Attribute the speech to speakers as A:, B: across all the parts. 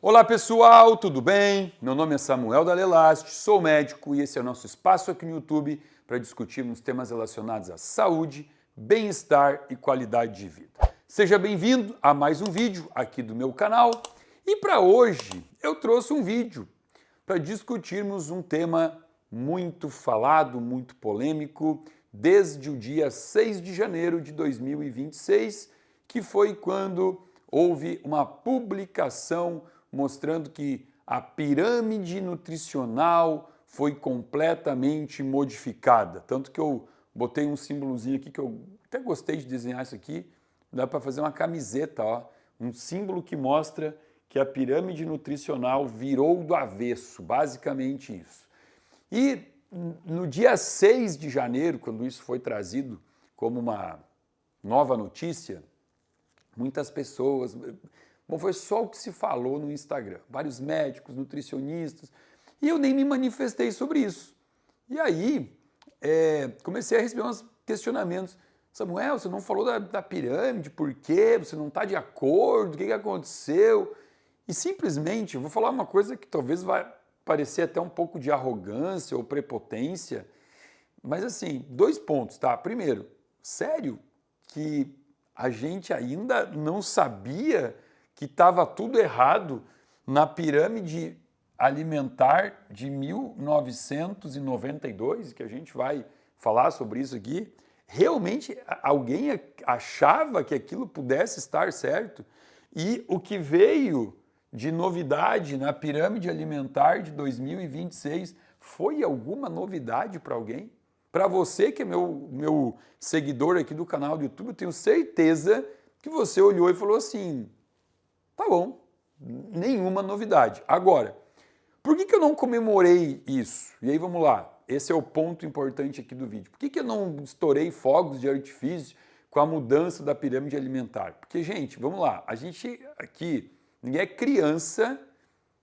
A: Olá pessoal, tudo bem? Meu nome é Samuel Dalelast, sou médico e esse é o nosso espaço aqui no YouTube para discutirmos temas relacionados à saúde, bem-estar e qualidade de vida. Seja bem-vindo a mais um vídeo aqui do meu canal e para hoje eu trouxe um vídeo para discutirmos um tema muito falado, muito polêmico, desde o dia 6 de janeiro de 2026, que foi quando houve uma publicação mostrando que a pirâmide nutricional foi completamente modificada. Tanto que eu botei um símbolozinho aqui que eu até gostei de desenhar isso aqui, dá para fazer uma camiseta, ó, um símbolo que mostra que a pirâmide nutricional virou do avesso, basicamente isso. E no dia 6 de janeiro, quando isso foi trazido como uma nova notícia, muitas pessoas, bom, foi só o que se falou no Instagram, vários médicos, nutricionistas, e eu nem me manifestei sobre isso. E aí, comecei a receber uns questionamentos. Samuel, você não falou da pirâmide, por quê? Você não está de acordo? O que aconteceu? E simplesmente, eu vou falar uma coisa que talvez vai parecer até um pouco de arrogância ou prepotência, mas assim, 2 pontos, tá? Primeiro, sério que a gente ainda não sabia que estava tudo errado na pirâmide alimentar de 1992, que a gente vai falar sobre isso aqui? Realmente alguém achava que aquilo pudesse estar certo? E o que veio de novidade na pirâmide alimentar de 2026 foi alguma novidade para alguém? Para você que é meu seguidor aqui do canal do YouTube, eu tenho certeza que você olhou e falou assim, tá bom, nenhuma novidade. Agora, por que eu não comemorei isso? E aí vamos lá, esse é o ponto importante aqui do vídeo. Por que eu não estourei fogos de artifício com a mudança da pirâmide alimentar? Porque, gente, vamos lá, a gente aqui, ninguém é criança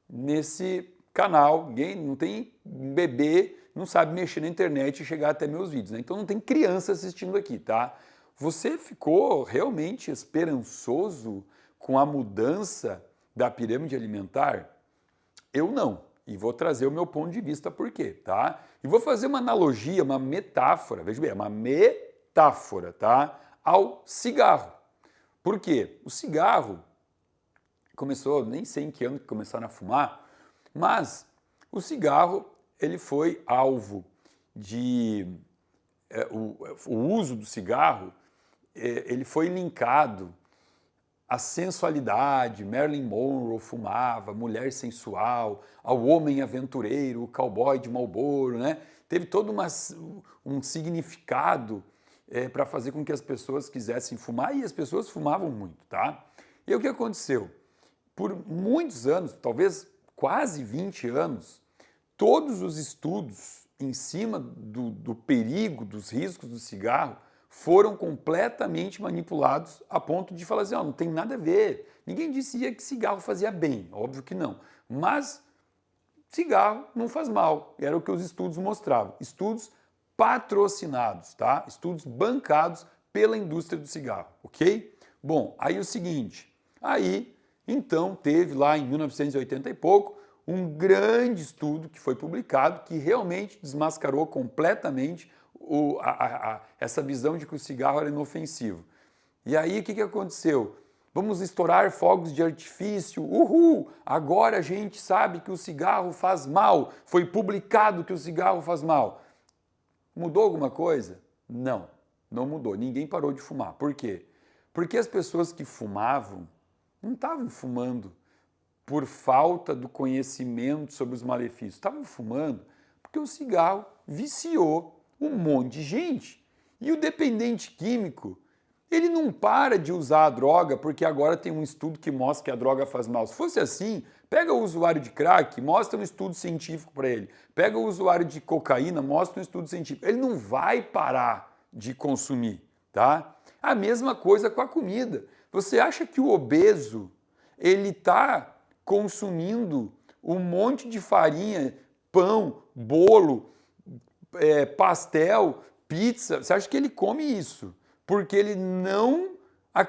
A: nesse canal, ninguém não tem bebê, não sabe mexer na internet e chegar até meus vídeos, né? Então não tem criança assistindo aqui, tá? Você ficou realmente esperançoso com a mudança da pirâmide alimentar? Eu não. E vou trazer o meu ponto de vista por quê, tá? E vou fazer uma analogia, uma metáfora, veja bem, uma metáfora, tá? Ao cigarro. Por quê? O cigarro começou, nem sei em que ano que começaram a fumar, mas o cigarro ele foi alvo de o uso do cigarro, ele foi linkado à sensualidade. Marilyn Monroe fumava, mulher sensual, ao homem aventureiro, o cowboy de Marlboro, né? Teve todo um significado para fazer com que as pessoas quisessem fumar, e as pessoas fumavam muito, tá? E o que aconteceu? Por muitos anos, talvez quase 20 anos, todos os estudos em cima do perigo, dos riscos do cigarro, foram completamente manipulados a ponto de falar assim, oh, não tem nada a ver. Ninguém dizia que cigarro fazia bem, óbvio que não. Mas cigarro não faz mal, era o que os estudos mostravam. Estudos patrocinados, tá? Estudos bancados pela indústria do cigarro, ok? Bom, aí o seguinte, aí então teve lá em 1980 e pouco um grande estudo que foi publicado que realmente desmascarou completamente essa visão de que o cigarro era inofensivo. E aí o que aconteceu? Vamos estourar fogos de artifício, uhul! Agora a gente sabe que o cigarro faz mal, foi publicado que o cigarro faz mal. Mudou alguma coisa? Não, não mudou, ninguém parou de fumar. Por quê? Porque as pessoas que fumavam não estavam fumando por falta do conhecimento sobre os malefícios, estavam fumando porque o cigarro viciou um monte de gente. E o dependente químico, ele não para de usar a droga porque agora tem um estudo que mostra que a droga faz mal. Se fosse assim, pega o usuário de crack, mostra um estudo científico para ele. Pega o usuário de cocaína, mostra um estudo científico. Ele não vai parar de consumir, tá? A mesma coisa com a comida. Você acha que o obeso, ele está consumindo um monte de farinha, pão, bolo, pastel, pizza? Você acha que ele come isso porque ele não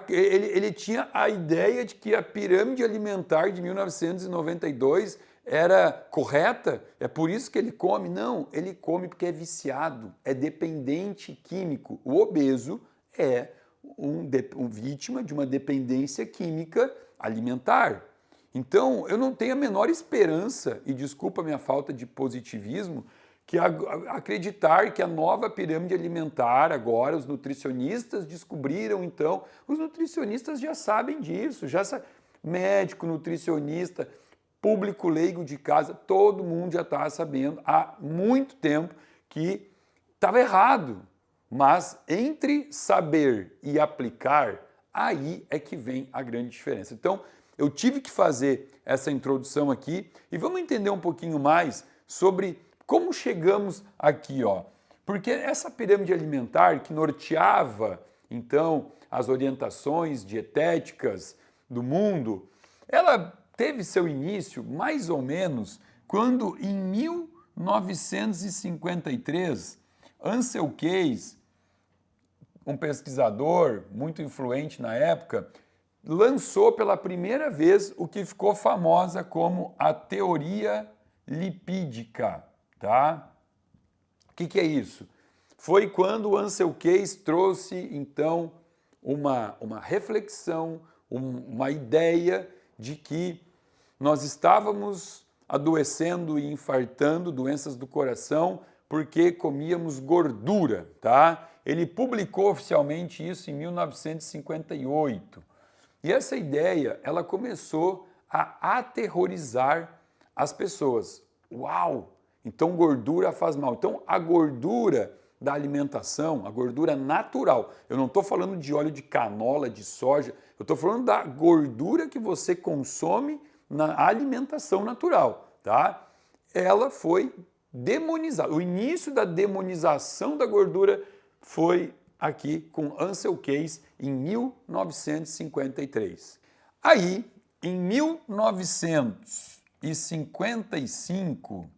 A: Ele tinha a ideia de que a pirâmide alimentar de 1992 era correta, é por isso que ele come. Não, ele come porque é viciado, é dependente químico. O obeso é vítima de uma dependência química alimentar. Então, eu não tenho a menor esperança, e desculpa a minha falta de positivismo, que acreditar que a nova pirâmide alimentar agora, os nutricionistas descobriram então, os nutricionistas já sabem disso, médico, nutricionista, público leigo de casa, todo mundo já está sabendo há muito tempo que estava errado. Mas entre saber e aplicar, aí é que vem a grande diferença. Então, eu tive que fazer essa introdução aqui e vamos entender um pouquinho mais sobre como chegamos aqui, ó. Porque essa pirâmide alimentar que norteava, então, as orientações dietéticas do mundo, ela teve seu início mais ou menos quando, em 1953, Ansel Keys, um pesquisador muito influente na época, lançou pela primeira vez o que ficou famosa como a teoria lipídica, tá? O que é isso? Foi quando Ansel Keys trouxe, então, uma reflexão, uma ideia de que nós estávamos adoecendo e infartando, doenças do coração, porque comíamos gordura, tá? Ele publicou oficialmente isso em 1958. E essa ideia, ela começou a aterrorizar as pessoas. Uau! Então gordura faz mal. Então a gordura da alimentação, a gordura natural, eu não estou falando de óleo de canola, de soja, eu estou falando da gordura que você consome na alimentação natural, tá? Ela foi demonizada. O início da demonização da gordura foi aqui com Ansel Keys em 1953. Aí, em 1955,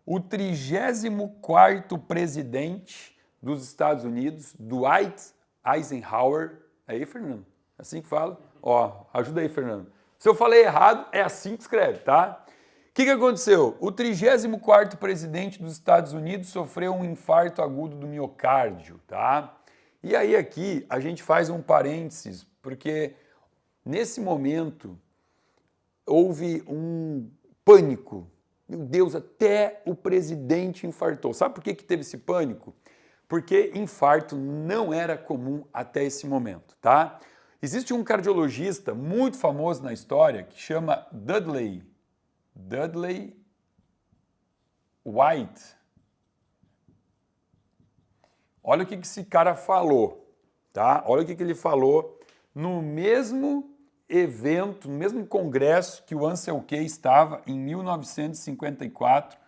A: o 34º presidente dos Estados Unidos, Dwight Eisenhower, é aí, Fernando? Assim que fala? Ó, ajuda aí, Fernando. Se eu falei errado, é assim que escreve, tá? O que aconteceu? O 34º presidente dos Estados Unidos sofreu um infarto agudo do miocárdio, tá? E aí aqui a gente faz um parênteses, porque nesse momento houve um pânico. Meu Deus, até o presidente infartou. Sabe por que teve esse pânico? Porque infarto não era comum até esse momento, tá? Existe um cardiologista muito famoso na história que chama Dudley White. Olha o que esse cara falou, tá? Olha o que ele falou no mesmo evento, no mesmo congresso que o Ansel Keys estava em 1954.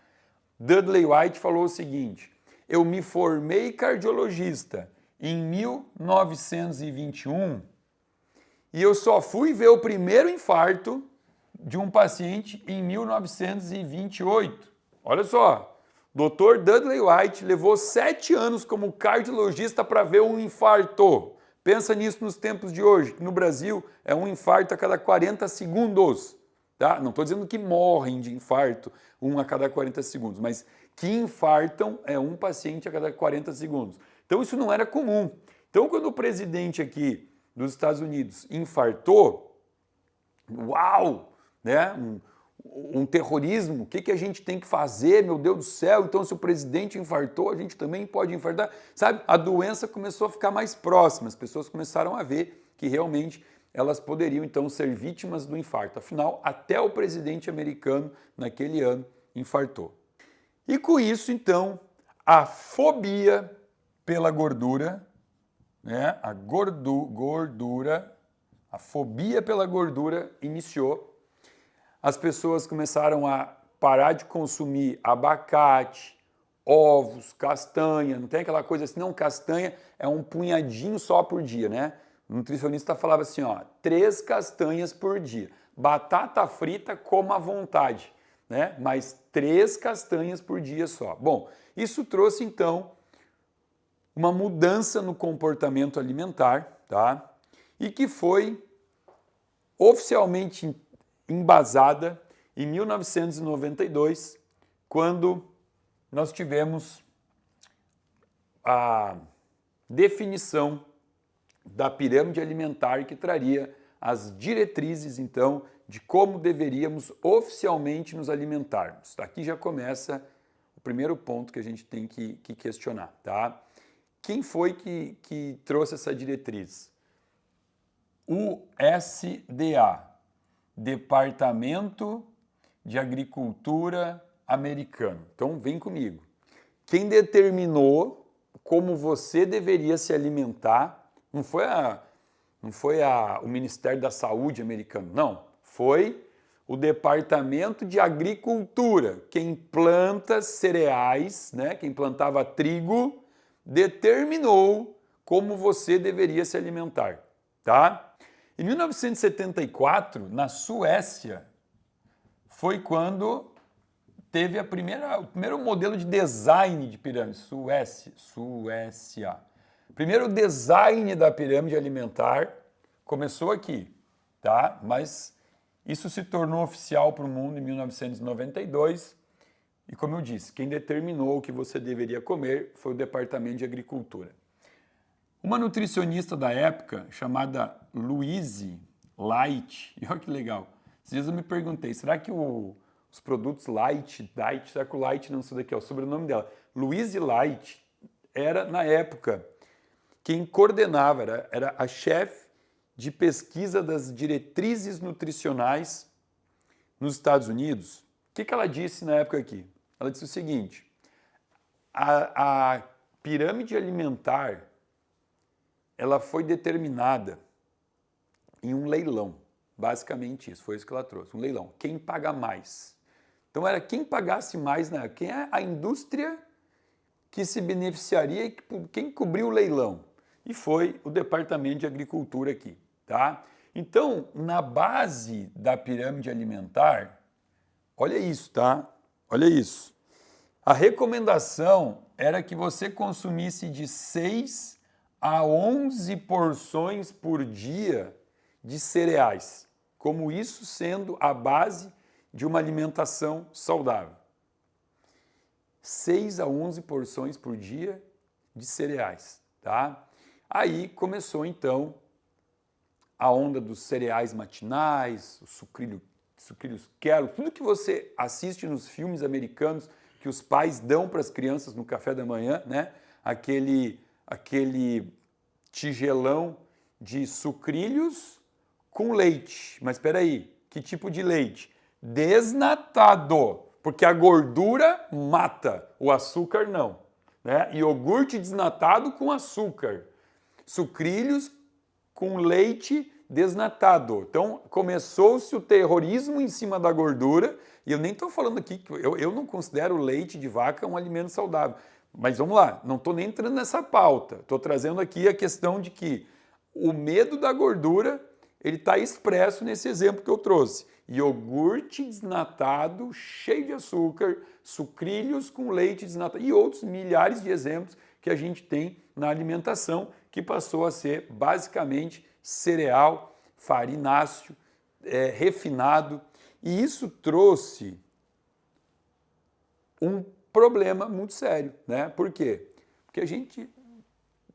A: Dudley White falou o seguinte: eu me formei cardiologista em 1921 e eu só fui ver o primeiro infarto de um paciente em 1928. Olha só, Dr. Dudley White levou 7 anos como cardiologista para ver um infarto. Pensa nisso nos tempos de hoje, que no Brasil é um infarto a cada 40 segundos. Tá? Não estou dizendo que morrem de infarto um a cada 40 segundos, mas que infartam é um paciente a cada 40 segundos. Então isso não era comum. Então quando o presidente aqui dos Estados Unidos infartou, uau! Né? Um terrorismo, o que a gente tem que fazer, meu Deus do céu? Então se o presidente infartou, a gente também pode infartar. Sabe, a doença começou a ficar mais próxima, as pessoas começaram a ver que realmente elas poderiam então ser vítimas do infarto. Afinal, até o presidente americano naquele ano infartou. E com isso, então, a fobia pela gordura, né? A fobia pela gordura iniciou. As pessoas começaram a parar de consumir abacate, ovos, castanha. Não tem aquela coisa assim, não, castanha é um punhadinho só por dia, né? O nutricionista falava assim, ó, 3 castanhas por dia. Batata frita, coma à vontade, né? Mas 3 castanhas por dia só. Bom, isso trouxe então uma mudança no comportamento alimentar, tá? e que foi oficialmente embasada em 1992, quando nós tivemos a definição da pirâmide alimentar que traria as diretrizes, então, de como deveríamos oficialmente nos alimentarmos. Aqui já começa o primeiro ponto que a gente tem que questionar, tá? Quem foi que trouxe essa diretriz? O SDA, Departamento de Agricultura americano. Então, vem comigo. Quem determinou como você deveria se alimentar não foi o Ministério da Saúde americano, não. Foi o Departamento de Agricultura. Quem planta cereais, né, quem plantava trigo, determinou como você deveria se alimentar, tá? Em 1974, na Suécia, foi quando teve o primeiro modelo de design de pirâmide. Suécia. O primeiro design da pirâmide alimentar começou aqui, tá? Mas isso se tornou oficial para o mundo em 1992. E como eu disse, quem determinou o que você deveria comer foi o Departamento de Agricultura. Uma nutricionista da época, chamada Louise Light, e olha que legal, esses dias eu me perguntei, será que os produtos Light, será que o Light não sei daqui, é o sobrenome dela, Louise Light, era, na época, quem coordenava, era a chefe de pesquisa das diretrizes nutricionais nos Estados Unidos. O que ela disse na época aqui? Ela disse o seguinte, a pirâmide alimentar, ela foi determinada em um leilão, basicamente isso, foi isso que ela trouxe, um leilão, quem paga mais. Então era quem pagasse mais, né? Quem é a indústria que se beneficiaria e quem cobriu o leilão. E foi o Departamento de Agricultura aqui, tá? Então, na base da pirâmide alimentar, olha isso, tá? Olha isso. A recomendação era que você consumisse de 6 a 11 porções por dia de cereais, como isso sendo a base de uma alimentação saudável. 6 a 11 porções por dia de cereais, tá? Aí começou então a onda dos cereais matinais, o sucrilhos Kellogg, tudo que você assiste nos filmes americanos que os pais dão para as crianças no café da manhã, né? Aquele tigelão de sucrilhos com leite. Mas espera aí, que tipo de leite? Desnatado, porque a gordura mata, o açúcar não, né? Iogurte desnatado com açúcar, sucrilhos com leite desnatado. Então, começou-se o terrorismo em cima da gordura, e eu nem estou falando aqui, eu não considero o leite de vaca um alimento saudável, mas vamos lá, não estou nem entrando nessa pauta, estou trazendo aqui a questão de que o medo da gordura, ele está expresso nesse exemplo que eu trouxe. Iogurte desnatado, cheio de açúcar, sucrilhos com leite desnatado e outros milhares de exemplos que a gente tem na alimentação, que passou a ser basicamente cereal, farináceo, refinado. E isso trouxe um problema muito sério, né? Por quê? Porque a gente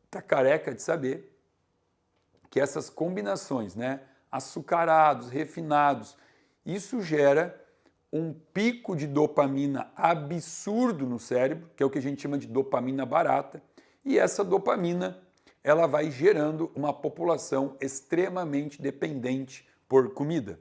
A: está careca de saber que essas combinações, né, açucarados, refinados, isso gera um pico de dopamina absurdo no cérebro, que é o que a gente chama de dopamina barata, e essa dopamina ela vai gerando uma população extremamente dependente por comida,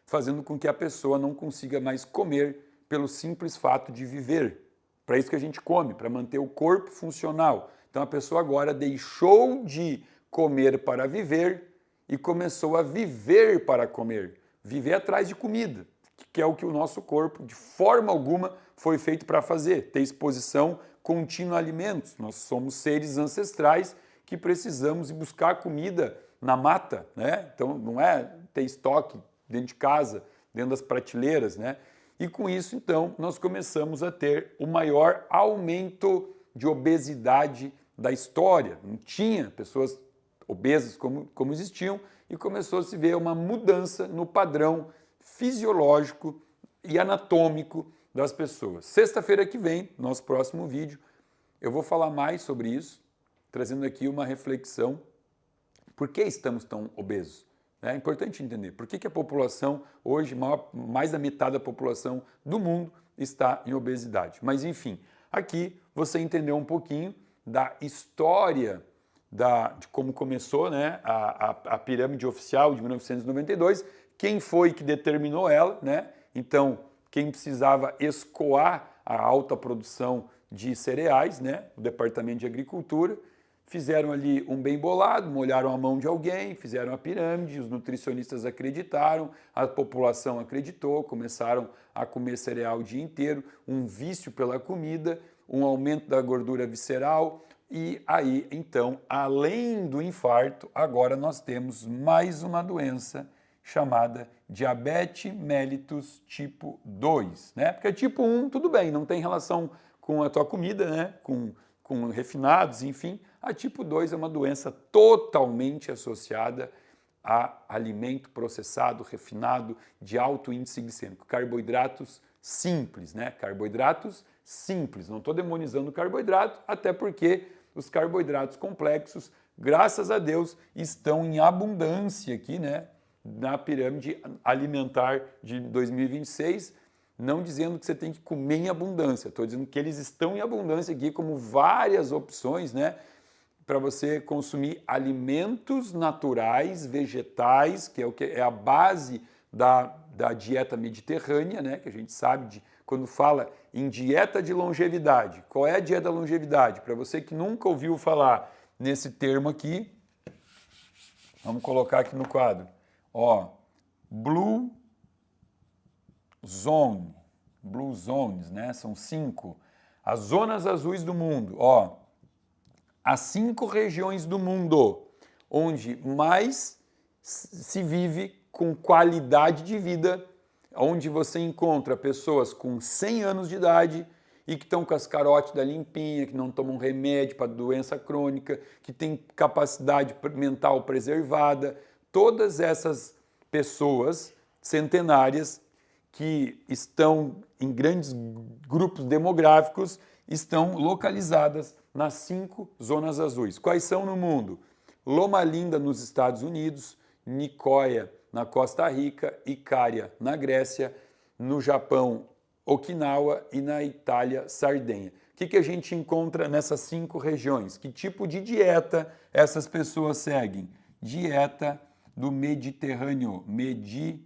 A: fazendo com que a pessoa não consiga mais comer pelo simples fato de viver. Para isso que a gente come, para manter o corpo funcional. Então a pessoa agora deixou de comer para viver e começou a viver para comer, viver atrás de comida, que é o que o nosso corpo, de forma alguma, foi feito para fazer, ter exposição contínua a alimentos. Nós somos seres ancestrais que precisamos ir buscar comida na mata, né? Então não é ter estoque dentro de casa, dentro das prateleiras, né? E com isso, então, nós começamos a ter o maior aumento de obesidade da história. Não tinha pessoas obesas como existiam, e começou a se ver uma mudança no padrão fisiológico e anatômico das pessoas. Sexta-feira que vem, nosso próximo vídeo, eu vou falar mais sobre isso, trazendo aqui uma reflexão. Por que estamos tão obesos? É importante entender por que a população, hoje, mais da metade da população do mundo está em obesidade. Mas, enfim, aqui você entendeu um pouquinho da história de como começou, né, a pirâmide oficial de 1992, quem foi que determinou ela, né? Então, quem precisava escoar a alta produção de cereais, né, o Departamento de Agricultura, fizeram ali um bem bolado, molharam a mão de alguém, fizeram a pirâmide, os nutricionistas acreditaram, a população acreditou, começaram a comer cereal o dia inteiro, um vício pela comida, um aumento da gordura visceral, e aí, então, além do infarto, agora nós temos mais uma doença chamada diabetes mellitus tipo 2, né? Porque tipo 1, tudo bem, não tem relação com a tua comida, né? Com refinados, enfim. A tipo 2 é uma doença totalmente associada a alimento processado, refinado, de alto índice glicêmico. Carboidratos simples, né? Carboidratos simples. Não estou demonizando o carboidrato, até porque os carboidratos complexos, graças a Deus, estão em abundância aqui, né? Na pirâmide alimentar de 2026, não dizendo que você tem que comer em abundância, estou dizendo que eles estão em abundância aqui como várias opções, né, para você consumir alimentos naturais, vegetais, que é a base da dieta mediterrânea, né, que a gente sabe quando fala em dieta de longevidade. Qual é a dieta da longevidade? Para você que nunca ouviu falar nesse termo aqui, vamos colocar aqui no quadro. Ó, Blue Zones, né? São 5. As zonas azuis do mundo. Ó, as 5 regiões do mundo onde mais se vive com qualidade de vida, onde você encontra pessoas com 100 anos de idade e que estão com as carótidas limpinhas, que não tomam remédio para doença crônica, que têm capacidade mental preservada. Todas essas pessoas centenárias que estão em grandes grupos demográficos estão localizadas nas 5 zonas azuis. Quais são no mundo? Loma Linda, nos Estados Unidos, Nicoya, na Costa Rica, Icária, na Grécia, no Japão, Okinawa e na Itália, Sardenha. O que a gente encontra nessas 5 regiões? Que tipo de dieta essas pessoas seguem? Dieta do Mediterrâneo, mediterrânea,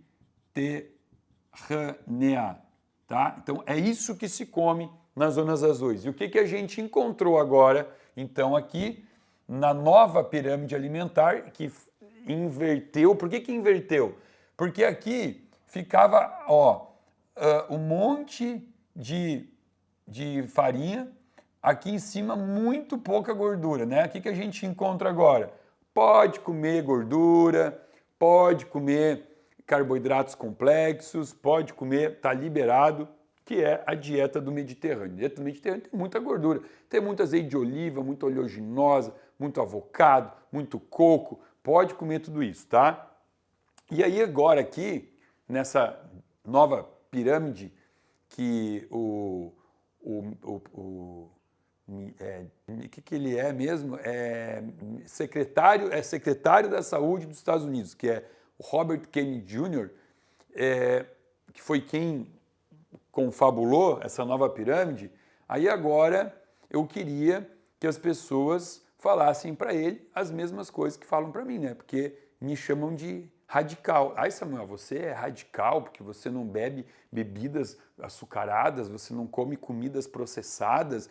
A: tá? Então é isso que se come nas zonas azuis. E o que a gente encontrou agora, então, aqui na nova pirâmide alimentar, que inverteu. Por que inverteu? Porque aqui ficava, ó, um monte de farinha, aqui em cima muito pouca gordura, né? O que a gente encontra agora? Pode comer gordura, pode comer carboidratos complexos, pode comer, está liberado, que é a dieta do Mediterrâneo. A dieta do Mediterrâneo tem muita gordura, tem muito azeite de oliva, muita oleaginosa, muito avocado, muito coco, pode comer tudo isso, tá? E aí agora aqui, nessa nova pirâmide, que o que ele é mesmo? É secretário da Saúde dos Estados Unidos, que é o Robert Kennedy Jr., que foi quem confabulou essa nova pirâmide. Aí agora eu queria que as pessoas falassem para ele as mesmas coisas que falam para mim, né? Porque me chamam de radical. Ai, Samuel, você é radical porque você não bebe bebidas açucaradas, você não come comidas processadas,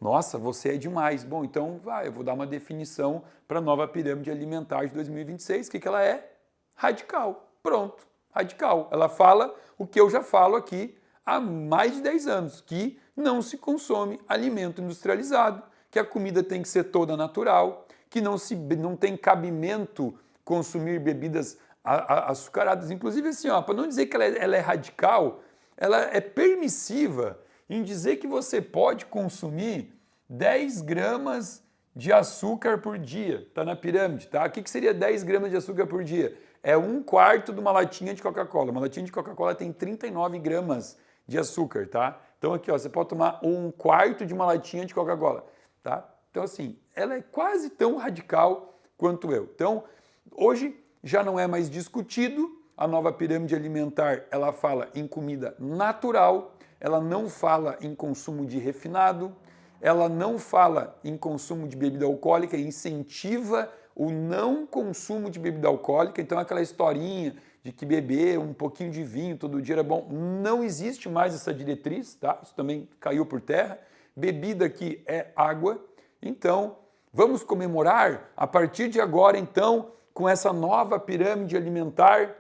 A: nossa, você é demais. Bom, então eu vou dar uma definição para a nova pirâmide alimentar de 2026. O que ela é? Radical. Pronto, radical. Ela fala o que eu já falo aqui há mais de 10 anos, que não se consome alimento industrializado, que a comida tem que ser toda natural, que não tem cabimento consumir bebidas açucaradas. Inclusive, assim, para não dizer que ela é radical, ela é permissiva em dizer que você pode consumir 10 gramas de açúcar por dia, está na pirâmide, tá? O que seria 10 gramas de açúcar por dia? É 1/4 de uma latinha de Coca-Cola. Uma latinha de Coca-Cola tem 39 gramas de açúcar, tá? Então aqui, ó, você pode tomar 1/4 de uma latinha de Coca-Cola, tá? Então assim, ela é quase tão radical quanto eu. Então, hoje já não é mais discutido, a nova pirâmide alimentar, ela fala em comida natural, ela não fala em consumo de refinado, ela não fala em consumo de bebida alcoólica, incentiva o não consumo de bebida alcoólica. Então aquela historinha de que beber um pouquinho de vinho todo dia era bom, não existe mais essa diretriz, tá? Isso também caiu por terra. Bebida aqui é água. Então, vamos comemorar a partir de agora, então, com essa nova pirâmide alimentar.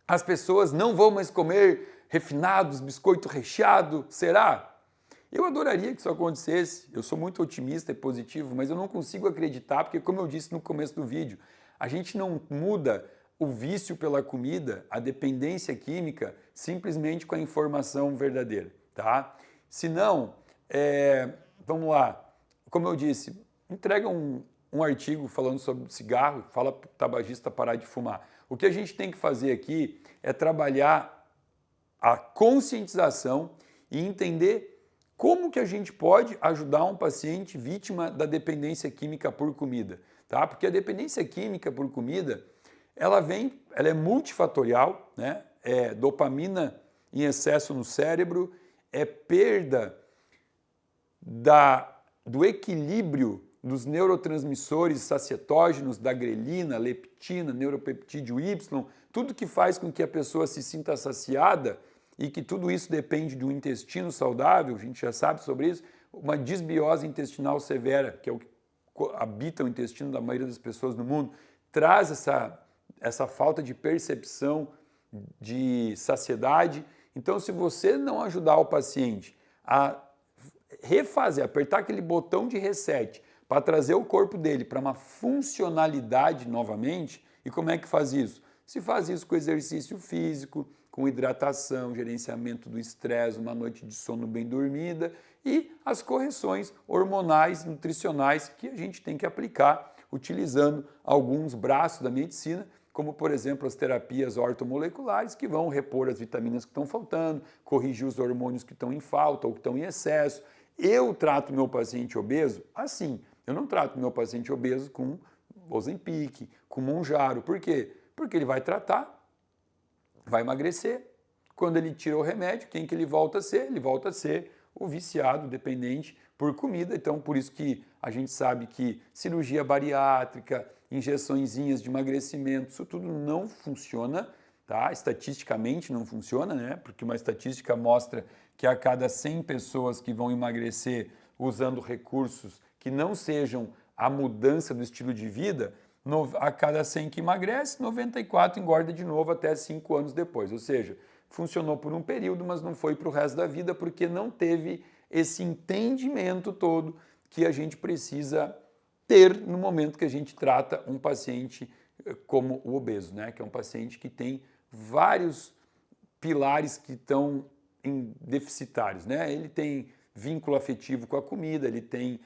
A: As pessoas não vão mais comer refinados, biscoito recheado, será? Eu adoraria que isso acontecesse, eu sou muito otimista e positivo, mas eu não consigo acreditar, porque como eu disse no começo do vídeo, a gente não muda o vício pela comida, a dependência química, simplesmente com a informação verdadeira, tá? Se não, vamos lá, como eu disse, entrega um artigo falando sobre cigarro, fala para o tabagista parar de fumar. O que a gente tem que fazer aqui é trabalhar a conscientização e entender como que a gente pode ajudar um paciente vítima da dependência química por comida, tá? Porque a dependência química por comida, ela é multifatorial, né? É dopamina em excesso no cérebro, é perda do equilíbrio dos neurotransmissores sacietógenos, da grelina, leptina, neuropeptídeo Y, tudo que faz com que a pessoa se sinta saciada e que tudo isso depende de um intestino saudável, a gente já sabe sobre isso, uma disbiose intestinal severa, que é o que habita o intestino da maioria das pessoas no mundo, traz essa falta de percepção de saciedade. Então, se você não ajudar o paciente a refazer, apertar aquele botão de reset para trazer o corpo dele para uma funcionalidade novamente, e como é que faz isso? Se faz isso com exercício físico, com hidratação, gerenciamento do estresse, uma noite de sono bem dormida e as correções hormonais, nutricionais que a gente tem que aplicar utilizando alguns braços da medicina, como por exemplo as terapias ortomoleculares que vão repor as vitaminas que estão faltando, corrigir os hormônios que estão em falta ou que estão em excesso. Eu trato meu paciente obeso assim, eu não trato meu paciente obeso com Ozempic, com Mounjaro. Por quê? Porque ele vai tratar, vai emagrecer. Quando ele tira o remédio, quem que ele volta a ser? Ele volta a ser o viciado, dependente por comida. Então, por isso que a gente sabe que cirurgia bariátrica, injeçõezinhas de emagrecimento, isso tudo não funciona, tá? Estatisticamente não funciona, né? Porque uma estatística mostra que a cada 100 pessoas que vão emagrecer usando recursos que não sejam a mudança do estilo de vida, a cada 100 que emagrece, 94 engorda de novo até 5 anos depois. Ou seja, funcionou por um período, mas não foi para o resto da vida, porque não teve esse entendimento todo que a gente precisa ter no momento que a gente trata um paciente como o obeso, né? Que é um paciente que tem vários pilares que estão deficitários, né? Ele tem vínculo afetivo com a comida, ele tem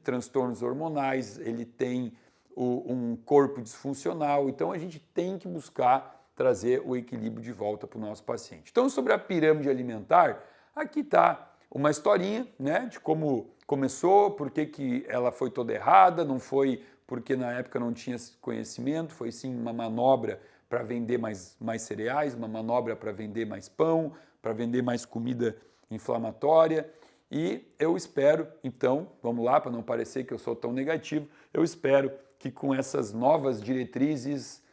A: transtornos hormonais, ele tem um corpo disfuncional. Então a gente tem que buscar trazer o equilíbrio de volta para o nosso paciente. Então, sobre a pirâmide alimentar, aqui está uma historinha, né, de como começou, por que ela foi toda errada, não foi porque na época não tinha conhecimento, foi sim uma manobra para vender mais cereais, uma manobra para vender mais pão, para vender mais comida inflamatória. E eu espero, então, vamos lá, para não parecer que eu sou tão negativo, eu espero que com essas novas diretrizes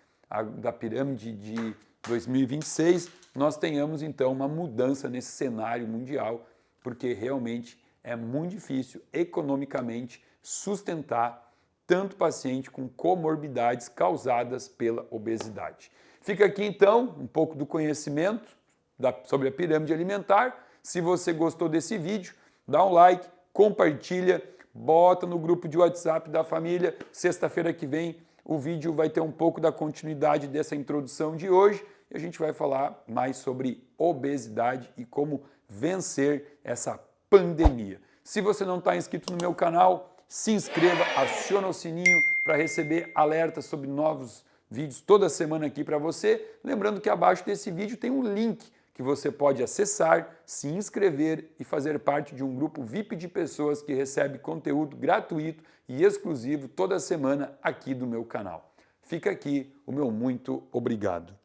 A: da pirâmide de 2026, nós tenhamos então uma mudança nesse cenário mundial, porque realmente é muito difícil economicamente sustentar tanto paciente com comorbidades causadas pela obesidade. Fica aqui então um pouco do conhecimento sobre a pirâmide alimentar. Se você gostou desse vídeo, dá um like, compartilha, bota no grupo de WhatsApp da família. Sexta-feira que vem o vídeo vai ter um pouco da continuidade dessa introdução de hoje e a gente vai falar mais sobre obesidade e como vencer essa pandemia. Se você não está inscrito no meu canal, se inscreva, aciona o sininho para receber alertas sobre novos vídeos toda semana aqui para você. Lembrando que abaixo desse vídeo tem um link que você pode acessar, se inscrever e fazer parte de um grupo VIP de pessoas que recebe conteúdo gratuito e exclusivo toda semana aqui do meu canal. Fica aqui o meu muito obrigado.